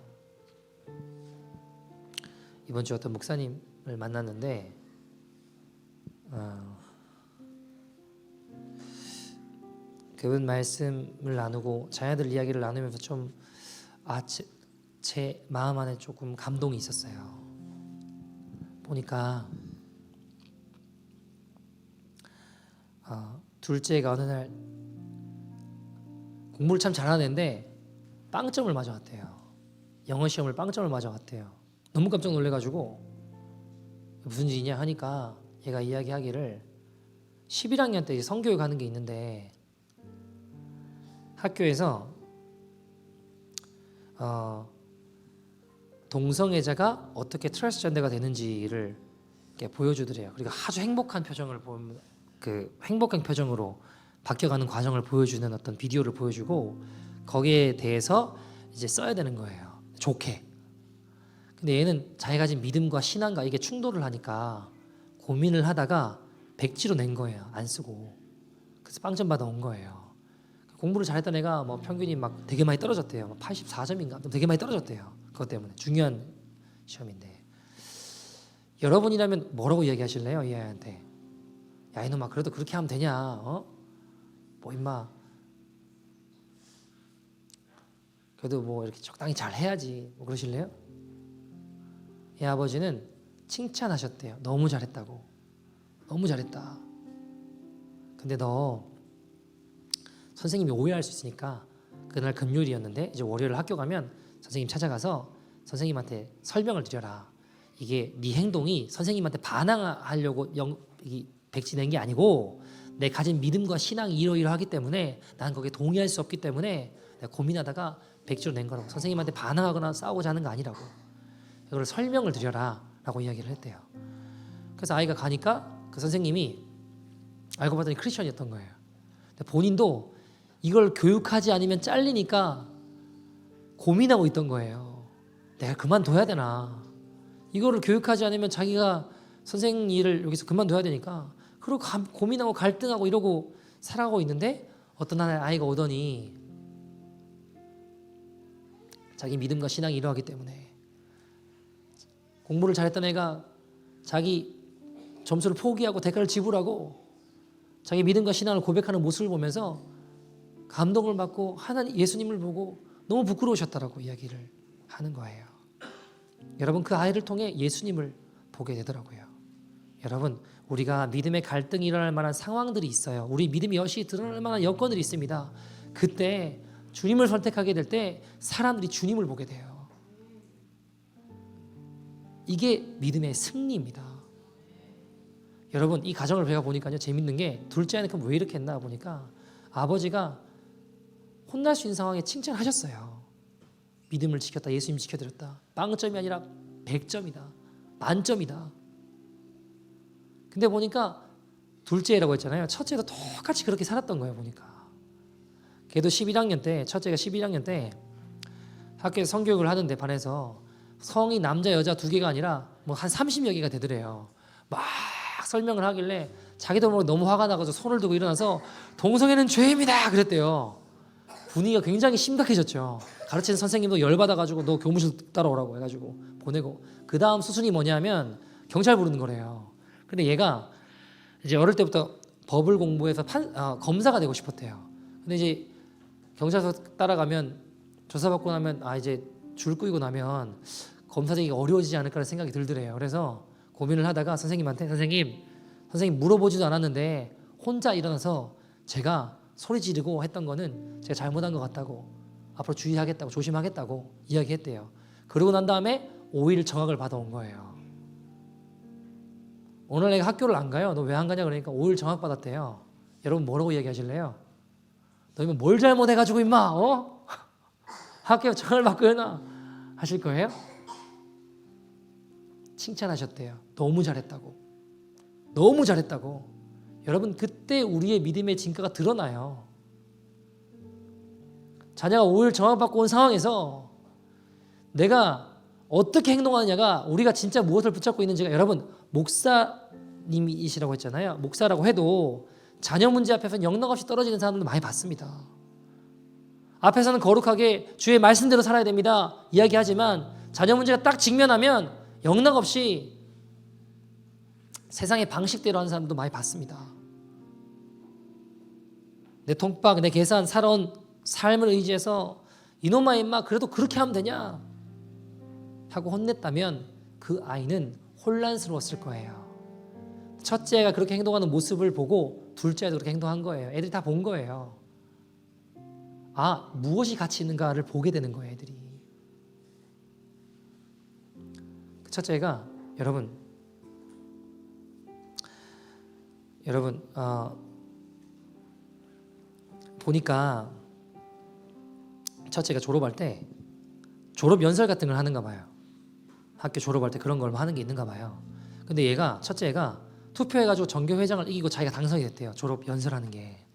이번 주 어떤 목사님을 만났는데 그분 말씀을 나누고 자녀들 이야기를 나누면서 좀 제 마음 안에 조금 감동이 있었어요. 보니까 둘째가 어느 날 공부를 참 잘하는 애인데 빵점을 맞아왔대요. 영어 시험을 빵점을 맞아왔대요. 너무 깜짝 놀래가지고 무슨 일이냐 하니까 얘가 이야기하기를 11학년 때 성교육 가는 게 있는데 학교에서 동성애자가 어떻게 트랜스젠더가 되는지를 이렇게 보여주더래요. 그리고 아주 행복한 표정을 보면 그 행복한 표정으로 바뀌어가는 과정을 보여주는 어떤 비디오를 보여주고 거기에 대해서 이제 써야 되는 거예요. 좋게. 근데 얘는 자기가 가진 믿음과 신앙과 이게 충돌을 하니까 고민을 하다가 백지로 낸 거예요. 안 쓰고. 그래서 빵점 받아온 거예요. 공부를 잘했던 애가 뭐 평균이 막 되게 많이 떨어졌대요. 84점인가? 되게 많이 떨어졌대요. 그것 때문에 중요한 시험인데. 여러분이라면 뭐라고 이야기하실래요? 이 아이한테. 야 이놈아 그래도 그렇게 하면 되냐? 뭐 임마. 그래도 뭐 이렇게 적당히 잘 해야지. 뭐 그러실래요? 이 아버지는 칭찬하셨대요. 너무 잘했다고. 너무 잘했다. 근데 너 선생님이 오해할 수 있으니까 그날 금요일이었는데 이제 월요일 학교 가면 선생님 찾아가서 선생님한테 설명을 드려라. 이게 네 행동이 선생님한테 반항하려고 백지된 게 아니고 내 가진 믿음과 신앙이 이러이러하기 때문에 난 거기에 동의할 수 없기 때문에 내가 고민하다가 백지로 낸 거라고. 선생님한테 반항하거나 싸우고자 하는 거 아니라고. 이걸 설명을 드려라 라고 이야기를 했대요. 그래서 아이가 가니까 그 선생님이 알고 봤더니 크리스천이었던 거예요. 근데 본인도 이걸 교육하지 않으면 잘리니까 고민하고 있던 거예요. 내가 그만둬야 되나. 이거를 교육하지 않으면 자기가 선생 일을 여기서 그만둬야 되니까 그리고 고민하고 갈등하고 이러고 살아가고 있는데 어떤 날 아이가 오더니 자기 믿음과 신앙이 이러하기 때문에 공부를 잘했던 애가 자기 점수를 포기하고 대가를 지불하고 자기 믿음과 신앙을 고백하는 모습을 보면서 감동을 받고 하나님 예수님을 보고 너무 부끄러우셨다라고 이야기를 하는 거예요. 여러분 그 아이를 통해 예수님을 보게 되더라고요. 여러분 우리가 믿음의 갈등이 일어날 만한 상황들이 있어요. 우리 믿음이 여실히 드러날 만한 여건들이 있습니다. 그때 주님을 선택하게 될 때 사람들이 주님을 보게 돼요. 이게 믿음의 승리입니다. 여러분 이 가정을 제가 보니까요 재밌는 게 둘째 아이는 그럼 왜 이렇게 했나 보니까 아버지가 혼날 수 있는 상황에 칭찬하셨어요. 믿음을 지켰다. 예수님 지켜드렸다. 빵점이 아니라 100점이다. 만점이다. 근데 보니까 둘째라고 했잖아요. 첫째도 똑같이 그렇게 살았던 거예요. 보니까 걔도 11학년 때 첫째가 11학년 때 학교에서 성교육을 하는데 반에서 성이 남자 여자 두 개가 아니라 뭐 한 30여 개가 되더래요. 막 설명을 하길래 자기도 모르게 너무 화가 나가지고 손을 들고 일어나서 동성애는 죄입니다 그랬대요. 분위기가 굉장히 심각해졌죠. 가르치는 선생님도 열받아가지고 너 교무실 따라오라고 해가지고 보내고 그 다음 수순이 뭐냐면 경찰 부르는 거래요. 근데 얘가 이제 어릴 때부터 법을 공부해서 검사가 되고 싶었대요. 근데 이제 경찰서 따라가면 조사받고 나면 이제 줄 끄고 나면 검사 되기가 어려워지지 않을까라는 생각이 들더래요. 그래서 고민을 하다가 선생님한테 선생님 물어보지도 않았는데 혼자 일어나서 제가 소리 지르고 했던 거는 제가 잘못한 것 같다고 앞으로 주의하겠다고 조심하겠다고 이야기했대요. 그러고 난 다음에 5일 정학을 받아온 거예요. 오늘 내가 학교를 안 가요. 너 왜 안 가냐 그러니까 5일 정학 받았대요. 여러분 뭐라고 이야기하실래요? 너희는 뭘 잘못해가지고 임마 학교 정학을 받고 해놔 하실 거예요? 칭찬하셨대요. 너무 잘했다고. 너무 잘했다고. 여러분 그때 우리의 믿음의 진가가 드러나요. 자녀가 5일 정학받고 온 상황에서 내가 어떻게 행동하느냐가 우리가 진짜 무엇을 붙잡고 있는지가 여러분 목사님이시라고 했잖아요. 목사라고 해도 자녀 문제 앞에서는 영락없이 떨어지는 사람들도 많이 봤습니다. 앞에서는 거룩하게 주의 말씀대로 살아야 됩니다 이야기하지만 자녀 문제가 딱 직면하면 영락없이 세상의 방식대로 하는 사람도 많이 봤습니다. 내 통박, 내 계산, 살아온 삶을 의지해서 이놈아 임마 그래도 그렇게 하면 되냐 하고 혼냈다면 그 아이는 혼란스러웠을 거예요. 첫째가 그렇게 행동하는 모습을 보고 둘째도 그렇게 행동한 거예요. 애들이 다 본 거예요. 무엇이 가치 있는가를 보게 되는 거예요. 애들이. 그 첫째가 여러분 보니까 첫째가 졸업할 때 졸업 연설 같은 걸 하는가 봐요. 학교 졸업할 때 그런 걸 하는 게 있는가 봐요. 근데 첫째가 투표해가지고 전교회장을 이기고 자기가 당선이 됐대요. 졸업 연설하는 게.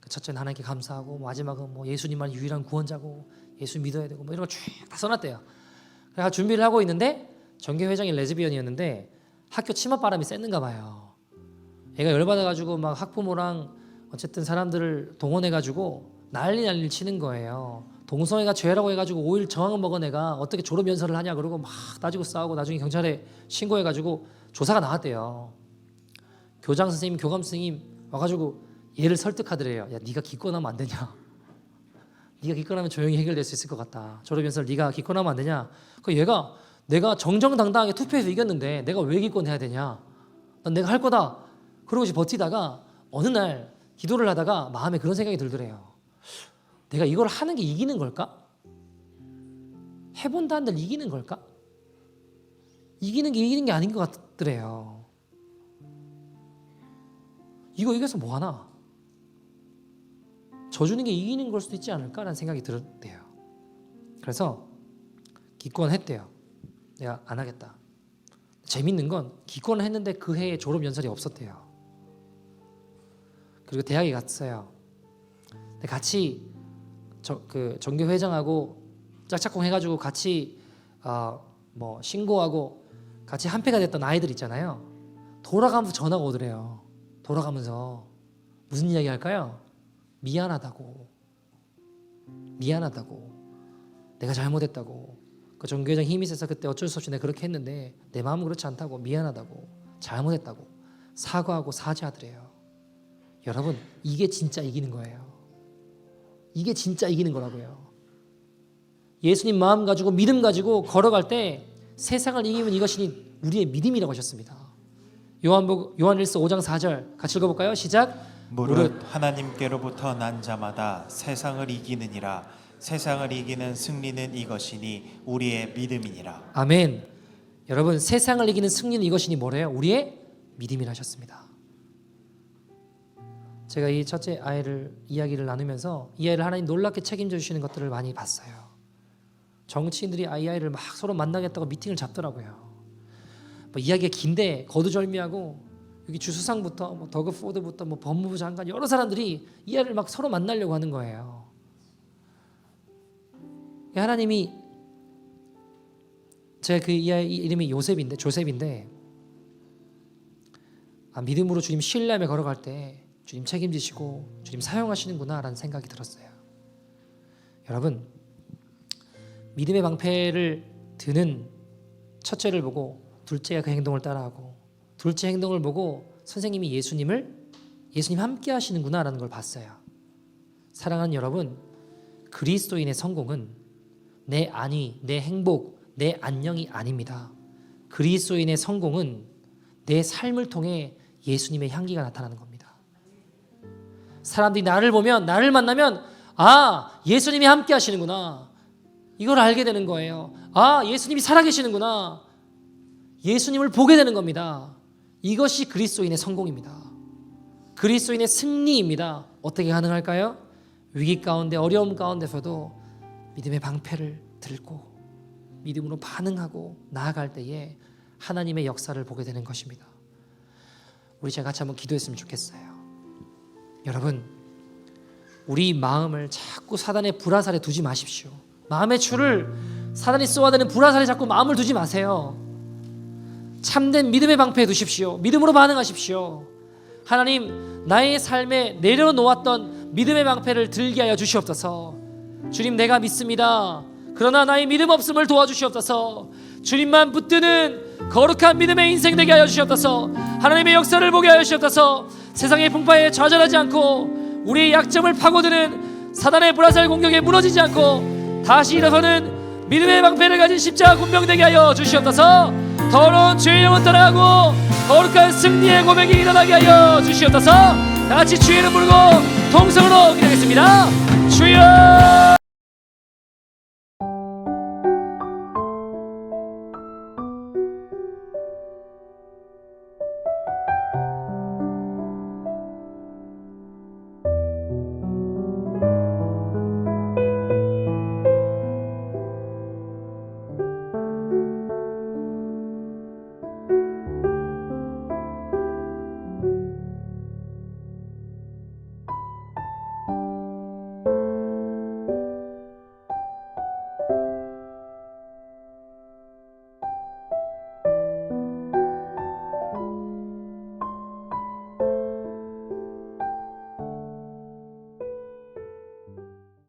그 첫째는 하나님께 감사하고 마지막은 뭐 예수님만 유일한 구원자고 예수 믿어야 되고 뭐 이런 거 쭉 다 써놨대요. 그래서 준비를 하고 있는데 전교회장이 레즈비언이었는데 학교 치맛바람이 셌는가 봐요. 얘가 열받아가지고 막 학부모랑 어쨌든 사람들을 동원해가지고 난리를 치는 거예요. 동성애가 죄라고 해가지고 5일 정학을 먹은 애가 어떻게 졸업 연설을 하냐 그러고 막 따지고 싸우고 나중에 경찰에 신고해가지고 조사가 나왔대요. 교장 선생님, 교감 선생님 와가지고 얘를 설득하더래요. 야, 네가 기권하면 안 되냐? 네가 기권하면 조용히 해결될 수 있을 것 같다. 졸업 연설 네가 기권하면 안 되냐? 그 얘가 내가 정정당당하게 투표해서 이겼는데 내가 왜 기권해야 되냐? 난 내가 할 거다. 그러고 이제 버티다가 어느 날 기도를 하다가 마음에 그런 생각이 들더래요. 내가 이걸 하는 게 이기는 걸까? 해본다 한들 이기는 걸까? 이기는 게 아닌 것 같더래요. 이거 이겨서 뭐 하나? 져주는 게 이기는 걸 수도 있지 않을까라는 생각이 들었대요. 그래서 기권했대요. 내가 안 하겠다. 재밌는 건 기권을 했는데 그 해에 졸업 연설이 없었대요. 그리고 대학에 갔어요. 근데 같이 그 전교 회장하고 짝짝꿍 해가지고 같이 뭐 신고하고 같이 한패가 됐던 아이들 있잖아요. 돌아가면서 전화가 오더래요. 돌아가면서 무슨 이야기 할까요? 미안하다고, 내가 잘못했다고, 그 전교회장 힘이 세서 그때 어쩔 수 없이 내가 그렇게 했는데 내 마음은 그렇지 않다고, 미안하다고, 잘못했다고 사과하고 사죄하더래요. 여러분, 이게 진짜 이기는 거예요. 이게 진짜 이기는 거라고요. 예수님 마음 가지고 믿음 가지고 걸어갈 때 세상을 이기면 이것이 우리의 믿음이라고 하셨습니다. 요한일서 5장 4절 같이 읽어볼까요? 시작. 무릇 하나님께로부터 난 자마다 세상을 이기느니라. 세상을 이기는 승리는 이것이니 우리의 믿음이니라. 아멘. 여러분, 세상을 이기는 승리는 이것이니 뭐래요? 우리의 믿음이라 하셨습니다. 제가 이 첫째 아이를 이야기를 나누면서 이 아이를 하나님 놀랍게 책임져 주시는 것들을 많이 봤어요. 정치인들이 이 아이를 막 서로 만나겠다고 미팅을 잡더라고요. 뭐 이야기가 긴데 거두절미하고 여기 주수상부터 뭐 더그 포드부터 뭐 법무부 장관 여러 사람들이 이 아이를 막 서로 만나려고 하는 거예요. 하나님이 제가 이 아이 이름이 조셉인데 믿음으로 주님 신뢰하며 걸어갈 때 주님 책임지시고 주님 사용하시는구나라는 생각이 들었어요. 여러분, 믿음의 방패를 드는 첫째를 보고 둘째가 그 행동을 따라하고 둘째 행동을 보고 선생님이 예수님 함께 하시는구나라는 걸 봤어요. 사랑하는 여러분, 그리스도인의 성공은 내 안위, 내 행복, 내 안녕이 아닙니다. 그리스도인의 성공은 내 삶을 통해 예수님의 향기가 나타나는 겁니다. 사람들이 나를 보면, 나를 만나면 예수님이 함께 하시는구나, 이걸 알게 되는 거예요. 예수님이 살아계시는구나, 예수님을 보게 되는 겁니다. 이것이 그리스도인의 성공입니다. 그리스도인의 승리입니다. 어떻게 가능할까요? 위기 가운데, 어려움 가운데서도 믿음의 방패를 들고 믿음으로 반응하고 나아갈 때에 하나님의 역사를 보게 되는 것입니다. 우리 제가 같이 한번 기도했으면 좋겠어요. 여러분, 우리 마음을 자꾸 사단의 불화살에 두지 마십시오. 마음의 줄을 사단이 쏘아대는 불화살에 자꾸 마음을 두지 마세요. 참된 믿음의 방패에 두십시오. 믿음으로 반응하십시오. 하나님, 나의 삶에 내려놓았던 믿음의 방패를 들게 하여 주시옵소서. 주님, 내가 믿습니다. 그러나 나의 믿음 없음을 도와주시옵소서. 주님만 붙드는 거룩한 믿음의 인생 되게 하여 주시옵소서. 하나님의 역사를 보게 하여 주시옵소서. 세상의 풍파에 좌절하지 않고 우리의 약점을 파고드는 사단의 불화살 공격에 무너지지 않고 다시 일어서는 믿음의 방패를 가진 십자가 군병되게 하여 주시옵소서. 더러운 죄의 영혼 떠나가고 거룩한 승리의 고백이 일어나게 하여 주시옵소서. 다같이 주의 이름 부르고 통성으로 기도하겠습니다. 주여!